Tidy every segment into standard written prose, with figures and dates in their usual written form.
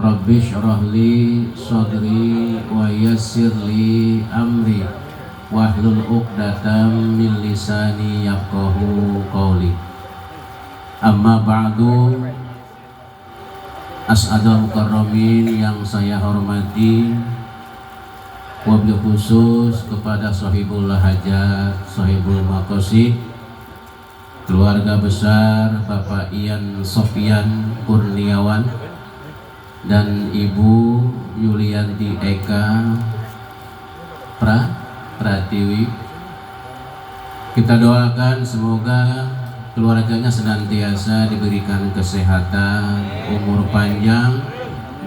Rabbi shrah li sadri wa yassir li amri wahlul 'uqdatam min lisani yafqahu qawli. Amma ba'du, as'adul mukarramin yang saya hormati, wabil khusus kepada sahibul hajat, sahibul maqasid, keluarga besar Bapak Ian Sofyan Kurniawan dan Ibu Yulianti Eka Pratiwi. Kita doakan semoga keluarganya senantiasa diberikan kesehatan, umur panjang,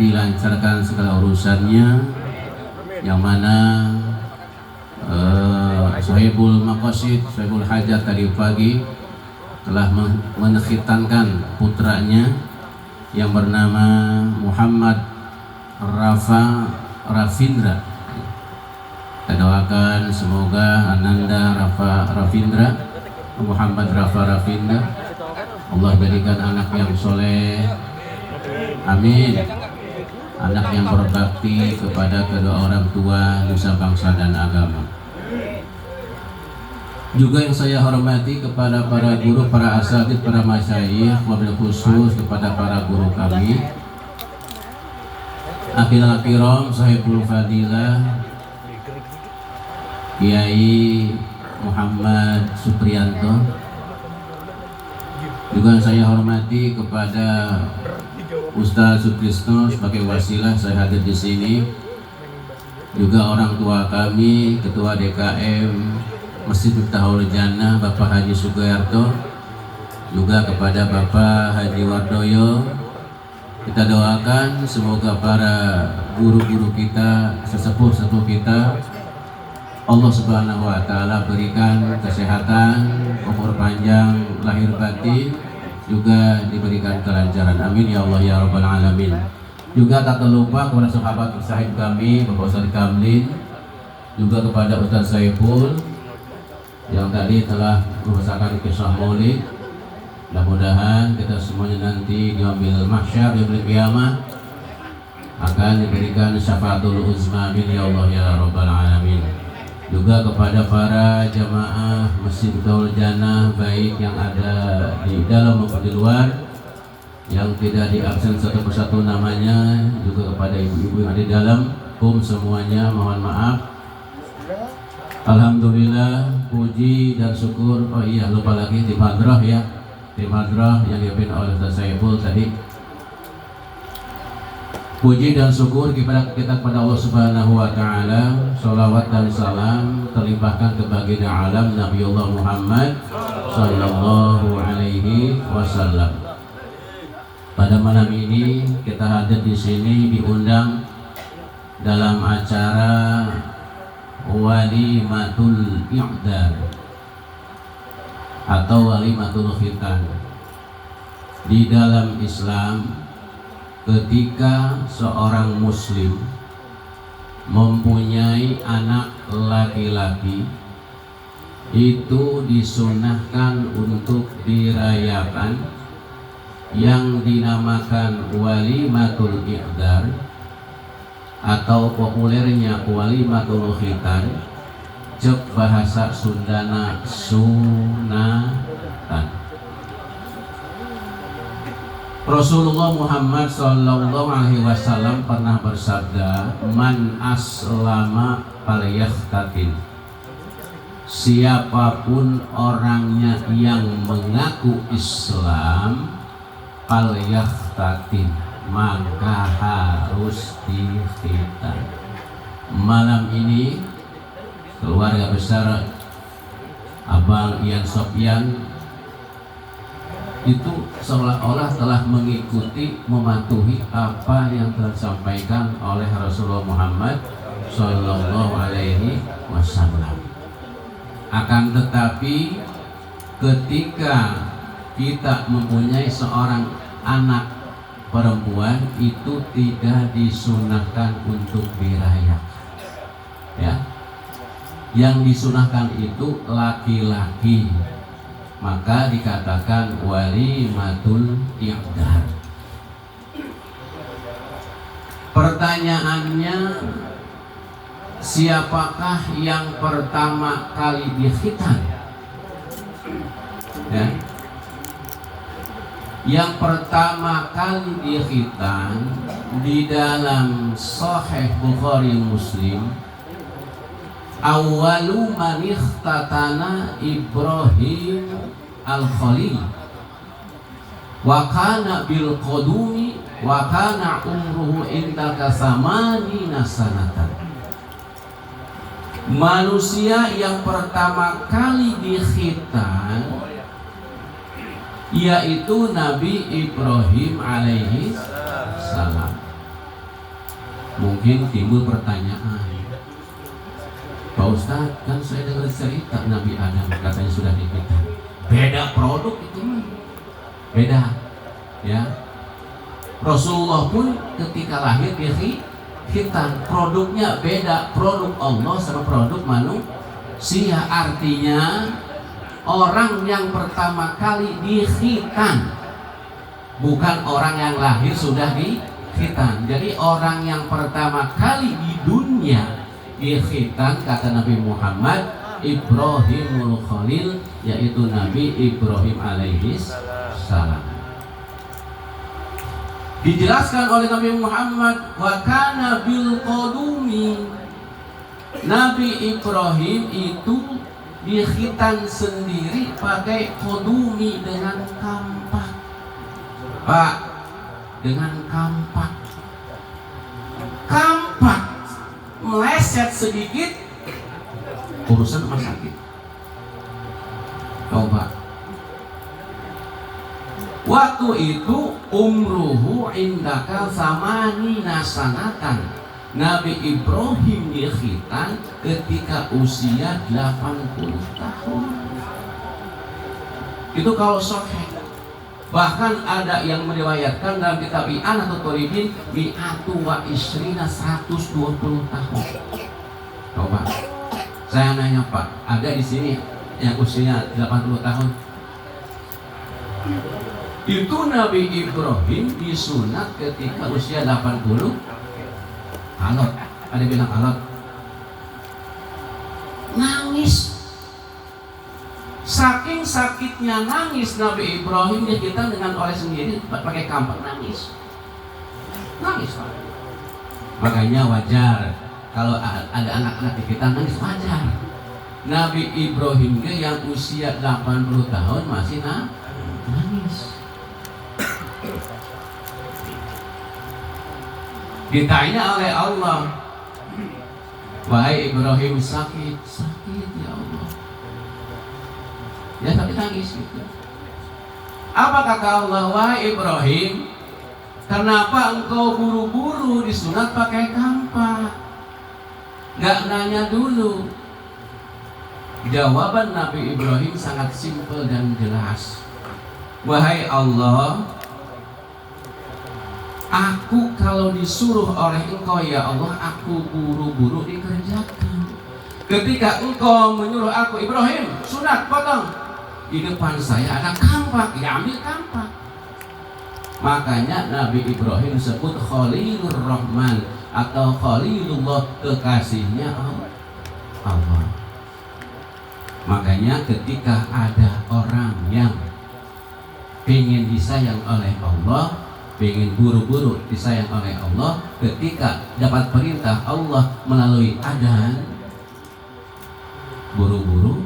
dilancarkan segala urusannya, yang mana sahibul maqasid, sahibul hajat tadi pagi telah menekhitankan putranya yang bernama Muhammad Rafindra. Kita doakan semoga Ananda Rafindra, Muhammad Rafindra, Allah berikan anak yang soleh, amin, anak yang berbakti kepada kedua orang tua, nusa bangsa dan agama. Juga yang saya hormati kepada para guru, para asatidz, para masyayikh, wabil khusus kepada para guru kami, akhil kiram, sahibul fadilah Kiai Muhammad Supriyanto. Juga saya hormati kepada Ustaz Sutrisno sebagai wasilah saya hadir di sini. Juga orang tua kami, Ketua DKM Masjid Miftahul Jannah Bapak Haji Sugiyarto, juga kepada Bapak Haji Wardoyo. Kita doakan semoga para guru-guru kita, sesepuh-sesepuh kita, Allah Subhanahu wa Ta'ala berikan kesehatan, umur panjang, lahir batin, juga diberikan kelancaran. Amin ya Allah ya Rabbal Alamin. Juga tak terlupa kepada sahabat sahib kami, Bapak Ustaz Kamlin, juga kepada Ustaz Saiful yang tadi telah membacakan kisah maulid. Mudah-mudahan kita semuanya nanti diambil mahsyar, yaumil qiyamah, akan diberikan syafaatul uzma. Amin ya Allah ya Rabbal Alamin. Juga kepada para jamaah Masjid Miftahul Jannah, baik yang ada di dalam maupun di luar, yang tidak diabsen satu persatu namanya, juga kepada ibu-ibu yang ada di dalam, semuanya mohon maaf. Alhamdulillah, puji dan syukur. Oh iya, lupa lagi tim hadrah ya, tim hadrah yang dipimpin oleh Ustaz Saiful tadi. Puji dan syukur kita kepada Allah Subhanahu wa Ta'ala. Sholawat dan salam terlimpahkan ke baginda alam Nabiullah Muhammad sallallahu alaihi wasallam. Pada malam ini kita hadir di sini diundang dalam acara walimatul i'dar atau walimatul khitan. Di dalam Islam, ketika seorang muslim mempunyai anak laki-laki, itu disunahkan untuk dirayakan yang dinamakan walimatul i'dar atau populernya walimatul khitan, cek bahasa Sundana sunatan. Rasulullah Muhammad sallallahu alaihi wasallam pernah bersabda, man aslama falyahtatin. Siapapun orangnya yang mengaku Islam, falyahtatin, maka harus dikhitan. Malam ini keluarga besar Abang Ian Sofyan itu seolah-olah telah mengikuti, mematuhi apa yang telah disampaikan oleh Rasulullah Muhammad Sallallahu Alaihi Wasallam. Akan tetapi ketika kita mempunyai seorang anak perempuan, itu tidak disunahkan untuk dirayakan, ya. Yang disunahkan itu laki-laki, maka dikatakan walimatul i'dar. Pertanyaannya, siapakah yang pertama kali dikhitan? Ya. Yang pertama kali dikhitan di dalam Sahih Bukhari Muslim, awwalu man ikhtatana Ibrahim al-Khalil wa kana bil qudumi wa kana umruhu indaka samanina sanatan. Manusia yang pertama kali dikhitan yaitu Nabi Ibrahim alaihi salam. Mungkin timbul pertanyaan, Pak Ustadz, kan saya dengar cerita Nabi Adam katanya sudah dikhitan. Beda produk itu mah, beda ya. Rasulullah pun ketika lahir dikhitan, produknya beda, produk Allah sama produk manusia. Artinya orang yang pertama kali dikhitan bukan orang yang lahir sudah dikhitan. Jadi orang yang pertama kali di dunia dikhitan, kata Nabi Muhammad, Ibrahimul Khalil, yaitu Nabi Ibrahim alaihi salam. Dijelaskan oleh Nabi Muhammad, wa kana bil qudumi, Nabi Ibrahim itu dikhitan sendiri pakai qudumi, dengan kampak. Pak, dengan kampak. Kampak meleset sedikit, urusan rumah sakit. Coba. Waktu itu umruhu indaka samanina sanatan. Nabi Ibrahim dikhitan ketika usia 80 tahun. Itu kalau sahih. Bahkan ada yang meriwayatkan dalam kitab I'an atau Tolibin, mi'atu wa isrina, 120 tahun. Coba. Saya nanya Pak, ada di sini yang usianya 80 tahun? Itu Nabi Ibrahim disunat ketika usia 80. Alot, ada bilang alot. Nangis. Saking sakitnya nangis Nabi Ibrahim dikhitan dengan oleh sendiri pakai kampak, nangis. Nangis Pak. Makanya wajar kalau ada anak-anak dikhitan nangis, wajar. Nabi Ibrahim yang usia 80 tahun masih nangis. Ditanya oleh Allah, wahai Ibrahim, sakit ya Allah. Ya tapi nangis gitu. Apa kata Allah? Wahai Ibrahim, kenapa engkau buru-buru disunat pakai kampak? Gak nanya dulu. Jawaban Nabi Ibrahim sangat simpel dan jelas. Wahai Allah, aku kalau disuruh oleh engkau ya Allah, aku buru-buru dikerjakan. Ketika engkau menyuruh aku, Ibrahim, sunat, potong, di depan saya ada kampak, ya ambil kampak. Makanya Nabi Ibrahim disebut Khalilur Rahman atau Khalilullah, kekasihnya Allah. Makanya ketika ada orang yang pengen disayang oleh Allah, pengen buru-buru disayang oleh Allah, ketika dapat perintah Allah melalui adzan, buru-buru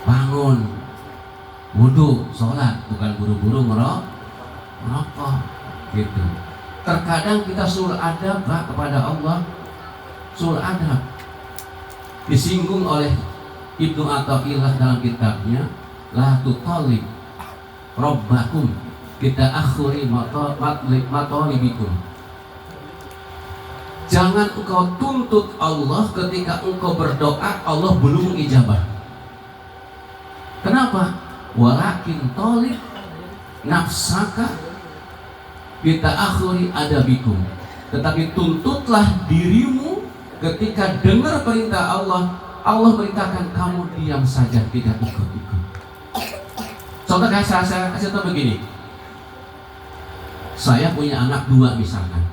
bangun, wudu, sholat, bukan buru-buru merokok gitu. Terkadang kita sul adab kepada Allah, sul adab disinggung oleh Ibnu Athaillah dalam kitabnya La tutalib Rabbakum kita akhuri matolibikum. Jangan engkau tuntut Allah ketika engkau berdoa Allah belum ijabah. Kenapa? Walakin tolib nafsaka kita akhuri adabikum. Tetapi tuntutlah dirimu ketika dengar perintah Allah. Allah beritakan kamu diam saja, tidak ikut-ikut. Contoh kayak saya kasih tahu begini. Saya punya anak 2 misalkan.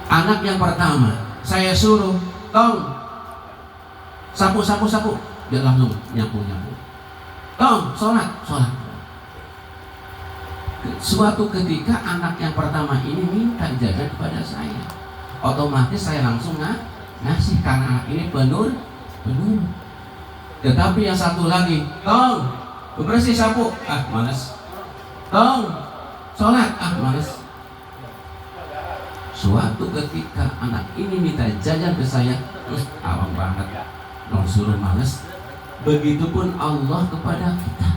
Anak yang pertama saya suruh, tong sapu. Dia langsung nyapu. Tong sholat. Suatu ketika anak yang pertama ini minta jajan kepada saya, otomatis saya langsung ngasih karena anak ini penurut. Tetapi yang satu lagi, tong bersih sapu, malas. Tong sholat, malas. Suatu ketika anak ini minta jajan ke saya, awam banget, suruh malas. Begitupun Allah kepada kita.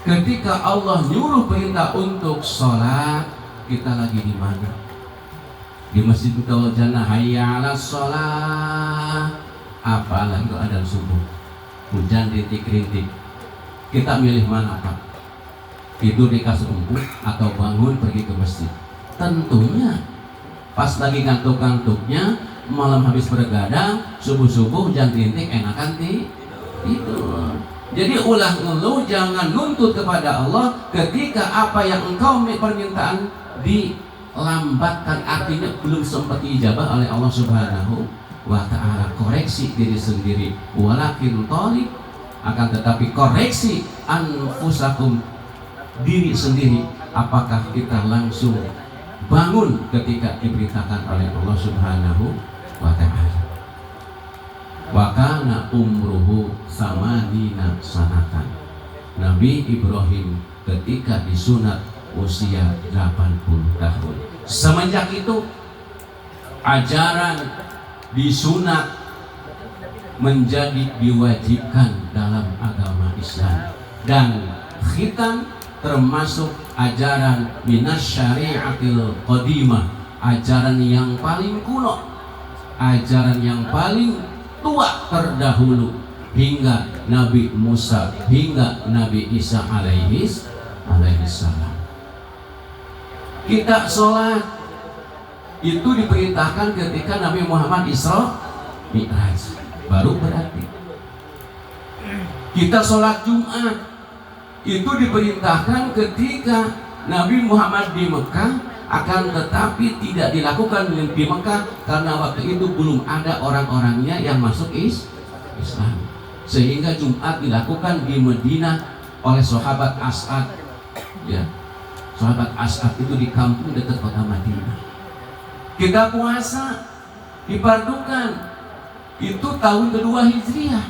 Ketika Allah nyuruh perintah untuk sholat, kita lagi di mana? Di masjid Utawal Jannah, hayya 'alas sholat. Apalagi kalau ada subuh, hujan rintik-rintik. Kita milih mana, Pak? Tidur di kasur empuk atau bangun pergi ke masjid? Tentunya pas lagi ngantuk-ngantuknya, malam habis bergadang, subuh-subuh hujan rintik, enakan tidur. Jadi ulah ngeluh, jangan nuntut kepada Allah ketika apa yang engkau permintaan dilambatkan, artinya belum sempat diijabah oleh Allah Subhanahu wa ta'ala. Koreksi diri sendiri, walakin thalib, akan tetapi koreksi anfusakum, diri sendiri. Apakah kita langsung bangun ketika diberitakan oleh Allah Subhanahu wa ta'ala? Wa kana umruhu samanina sanatan. Nabi Ibrahim ketika disunat usia 80 tahun. Semenjak itu ajaran disunat menjadi diwajibkan dalam agama Islam, dan khitan termasuk ajaran minasyari'atil qadimah, ajaran yang paling kuno, ajaran yang paling tua terdahulu, hingga Nabi Musa, hingga Nabi Isa alaihi salam. Kita sholat itu diperintahkan ketika Nabi Muhammad Isra Mi'raj, baru berarti. Kita sholat Jumat itu diperintahkan ketika Nabi Muhammad di Mekah, akan tetapi tidak dilakukan di Mekah karena waktu itu belum ada orang-orangnya yang masuk Islam, sehingga Jumat dilakukan di Madinah oleh sahabat As'ad. Ya, sahabat As'ad itu di kampung dekat kota Madinah. Kita puasa dipardukan itu tahun kedua Hijriah,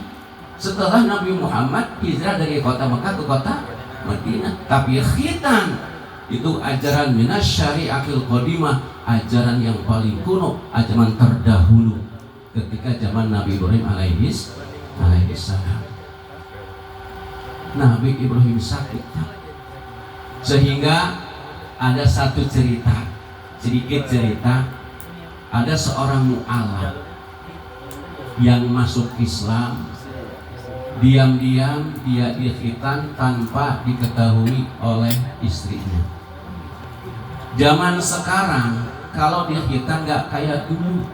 setelah Nabi Muhammad hijrah dari kota Mekah ke kota Madinah. Tapi khitan itu ajaran minasyari'atil qadimah, ajaran yang paling kuno, ajaran terdahulu ketika zaman Nabi Ibrahim alaihi salam. Nabi Ibrahim sakit, sehingga ada satu cerita, sedikit cerita, ada seorang mu'alaf yang masuk Islam, diam-diam dia dikhitan tanpa diketahui oleh istrinya. Zaman sekarang kalau dikhitan nggak kayak dulu.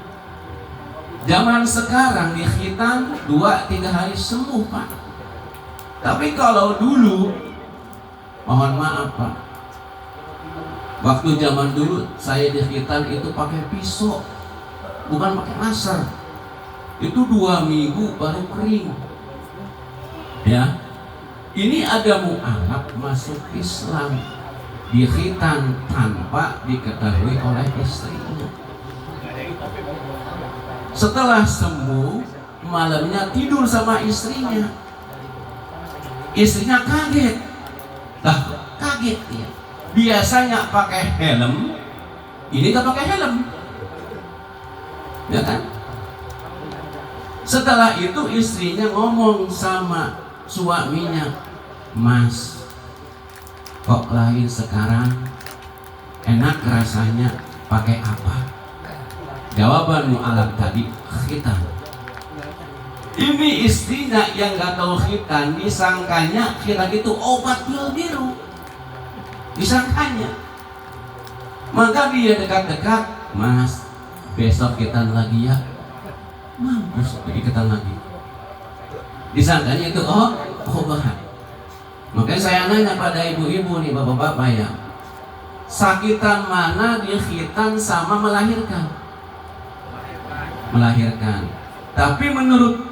Zaman sekarang dikhitan 2-3 hari sembuh, Pak. Tapi kalau dulu, mohon maaf Pak, waktu zaman dulu saya dikhitan itu pakai pisau, bukan pakai laser. Itu 2 minggu baru kering. Ya, ini ada mu'alaf masuk Islam, dikhitan tanpa diketahui oleh istrinya. Setelah sembuh, malamnya tidur sama istrinya. Istrinya kaget. Kaget dia. Biasanya pakai helm, ini gak pakai helm. Ya kan? Setelah itu istrinya ngomong sama suaminya, "Mas, kok lain sekarang? Enak rasanya pakai apa?" Jawaban mu'alaf tadi, khitan. Ini istrinya yang gak tahu khitan, disangkanya khitan itu obat biru, disangkanya. Maka dia dekat-dekat, "Mas, besok khitan lagi ya." Mampus, pergi khitan lagi. Disangkanya itu obat. Makanya saya nanya pada ibu-ibu nih, bapak-bapak ya, sakitan mana di khitan sama melahirkan? Melahirkan. Tapi menurut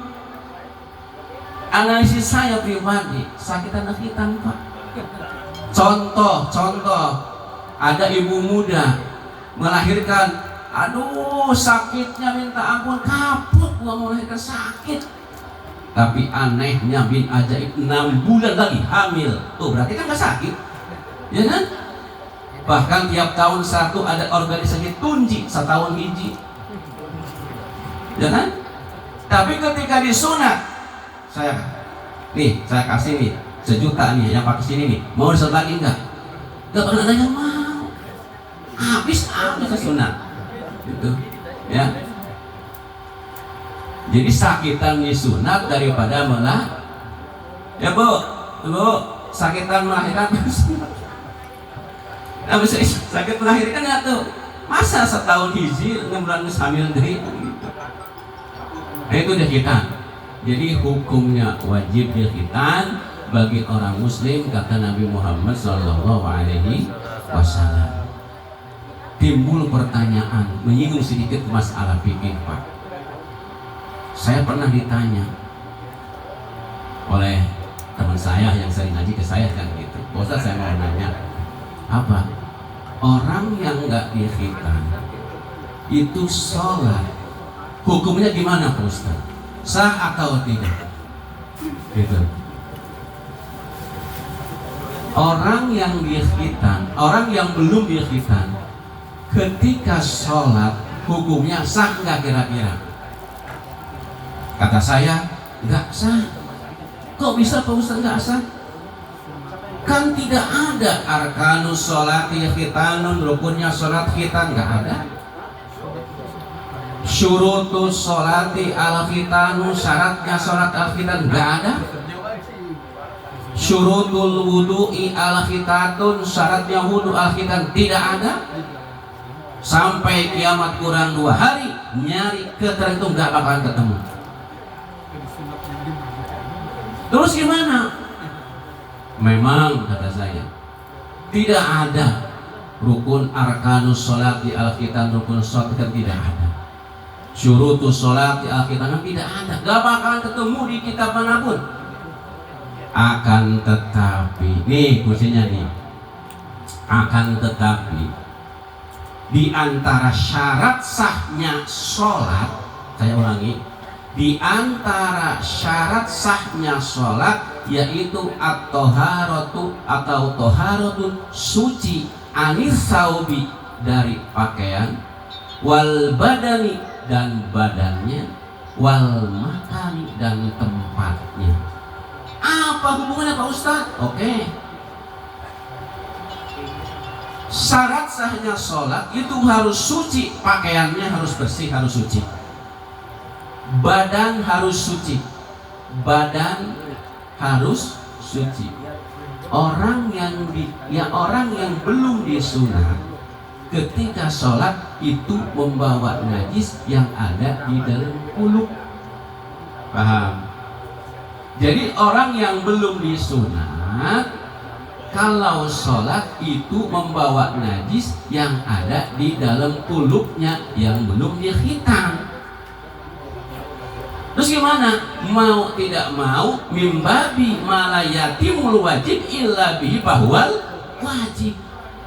analisis saya pribadi, sakitan di khitan Pak. Contoh, ada ibu muda melahirkan, aduh sakitnya minta ampun, kaput gua mau melahirkan sakit. Tapi anehnya bin ajaib 6 bulan lagi hamil. Tuh berarti kan gak sakit, ya kan? Bahkan tiap tahun satu ada organisasi tunji setahun hiji, ya kan? Tapi ketika disunat, saya kasih nih 1 juta nih yang pakai sini nih, mau disunat lagi enggak? Gak pernah ada yang mau. Habis sunat, gitu, ya. Jadi sakitan disunat daripada ya bu, sakitan melahirkan. Nah, bisa sakit melahirkan nggak tuh? Masa setahun hiji 6 bulan hamil deh? Nah itu dia khitan. Jadi hukumnya wajib dia khitan bagi orang muslim, kata Nabi Muhammad SAW. Timbul pertanyaan, menyinggung sedikit masalah fikih Pak. Saya pernah ditanya oleh teman saya yang sering ngaji ke saya kan gitu, Ustaz saya mau nanya, apa orang yang nggak dikhitan itu sholat hukumnya gimana Pak Ustaz? Sah atau tidak? Gitu. Orang yang dikhitan, orang yang belum dikhitan, ketika sholat hukumnya sah nggak kira-kira? Kata saya nggak sah. Kok bisa Pak Ustaz nggak sah? Kan tidak ada arkanus sholati khitanun, rukunnya sholat khitan nggak ada. Syurutus sholati al khitanu, syaratnya sholat al khitan nggak ada. Syurutul wudu'i al khitatun, syaratnya wudu al khitan tidak ada. Sampai kiamat kurang 2 hari nyari keterangan itu nggak bakalan ketemu. Terus gimana? Memang kata saya tidak ada rukun arkanus sholat di al-khitan, rukun sholat kan tidak ada. Syurutus sholat di al-khitan tidak ada. Gak bakalan ketemu di kitab manapun. Akan tetapi, nih kuncinya nih. Akan tetapi di antara syarat sahnya sholat, saya ulangi, di antara syarat sahnya sholat yaitu at-toharatu atau toharatun, suci, anis saubi dari pakaian, wal badani dan badannya, wal makani dan tempatnya. Apa hubungannya Pak Ustaz? Oke. Syarat sahnya sholat itu harus suci, pakaiannya harus bersih, harus suci. Badan harus suci, badan harus suci. Orang yang belum disunat ketika sholat itu membawa najis yang ada di dalam kuluk. Paham? Jadi orang yang belum disunat kalau sholat itu membawa najis yang ada di dalam kuluknya yang belum dikhitan. Terus gimana? Mau tidak mau mimbabi malayatimul wajib illa bihi bahwal wajib.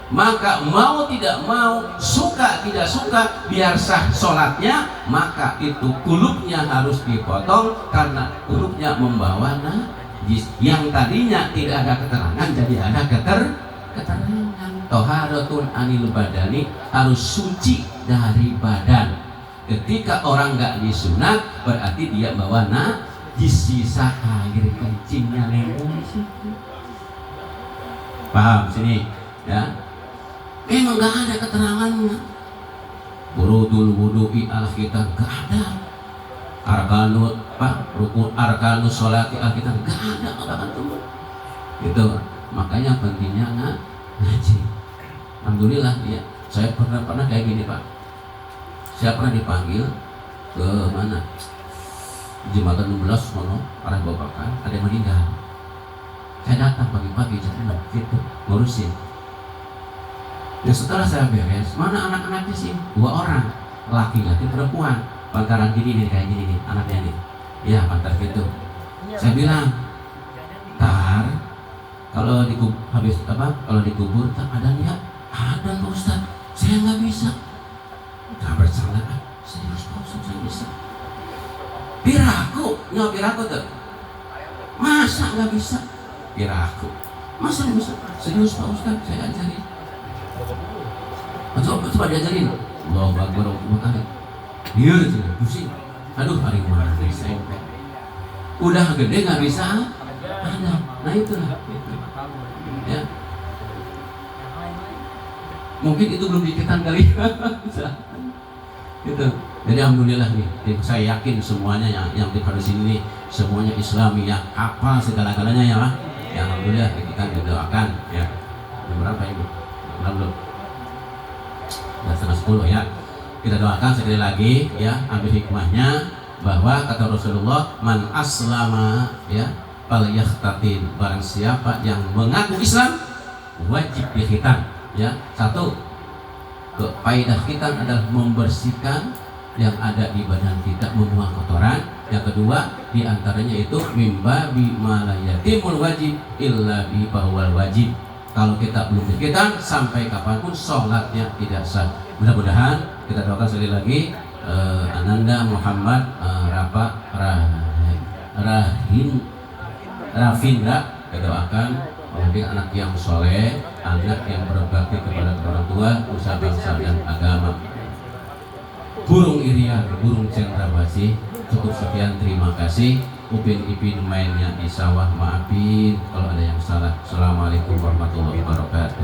Maka mau tidak mau, suka tidak suka, biar sah sholatnya, maka itu kulupnya harus dipotong karena kulupnya membawa najis. Yang tadinya tidak ada keterangan jadi ada keterangan. Toharatun anil badani, harus suci dari badan. Ketika orang nggak disunat berarti dia bawa najis, sisa air kencingnya lewat situ. Paham sini ya? Memang nggak ada keterangannya. Burudul wudu'i al khitan nggak ada. Arkanut rukun arkanus sholati al khitan nggak ada, nggak akan tunggu. Itu makanya pentingnya ngaji. Alhamdulillah ya. Saya pernah kayak gini Pak. Saya pernah dipanggil ke mana? Jembatan 16 arah Babakan, ada yang meninggal. Saya datang pagi-pagi jam 6 gitu ngurusin. Ya setelah saya beres, mana anak-anaknya sih? 2 orang, laki-laki perempuan, pantaran gini nih kayak gini nih anaknya nih. Ya pantar gitu. Saya bilang, tar kalau dikubur tak ada niat, ada Pak Ustaz. Saya nggak bisa. Tak bersalah, serius Pak Ustaz saya bisa. Piraku tuh. Masa nggak bisa? Piraku. Masa nggak bisa? Serius Pak Ustaz saya ajarin. Coba diajarin. Allahu Akbar, Allahu Akbar. Dia pusing. Aduh, hari mana SMP. Udah gede nggak bisa ada. Nah itulah. Ya. Mungkin itu belum dikitan kali. Gitu. Jadi alhamdulillah nih, saya yakin semuanya yang di sini semuanya Islami ya, apa segala-galanya ya Pak. Ya alhamdulillah kita doakan ya. Jam berapa ini? Belum. Setengah 10 ya. Kita doakan sekali lagi ya, ambil hikmahnya bahwa kata Rasulullah, man aslama ya fal yahtatin, barang siapa yang mengaku Islam wajib dikhitan ya. Satu, kaidah khitan adalah membersihkan yang ada di badan kita, membuang kotoran. Yang kedua diantaranya itu mimbabi malayatimul wajib illa bi bahwal wajib. Kalau kita belum dikhitan sampai kapanpun sholatnya tidak sah. Mudah-mudahan kita doakan sekali lagi Ananda Muhammad Rafindra, kita doakan menjadi anak yang soleh, anak yang berbakti kepada orang tua, usaha bangsa dan agama. Burung Irian, burung cendrawasih. Cukup sekian, terima kasih. Upin Ipin mainnya di sawah, maafin kalau ada yang salah. Assalamualaikum warahmatullahi wabarakatuh.